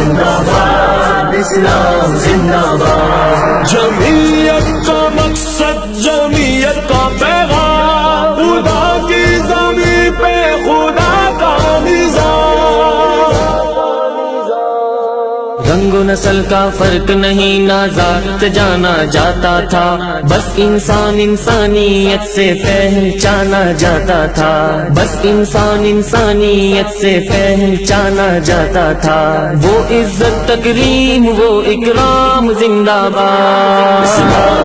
जिंदाबाद, इस्लाम जिंदाबाद। जमीयत का मकसद, जमीयत का पैगाम, खुदा की ज़मीं पे खुदा का निज़ाम। रंगो नस्ल का फर्क नहीं, ना जात जाना जाता था, बस इंसान इंसानियत से पहचाना जाता था, बस इंसान इंसानियत से पहचाना जाता था। वो इज्जत तकरीम वो इकराम जिंदाबाद।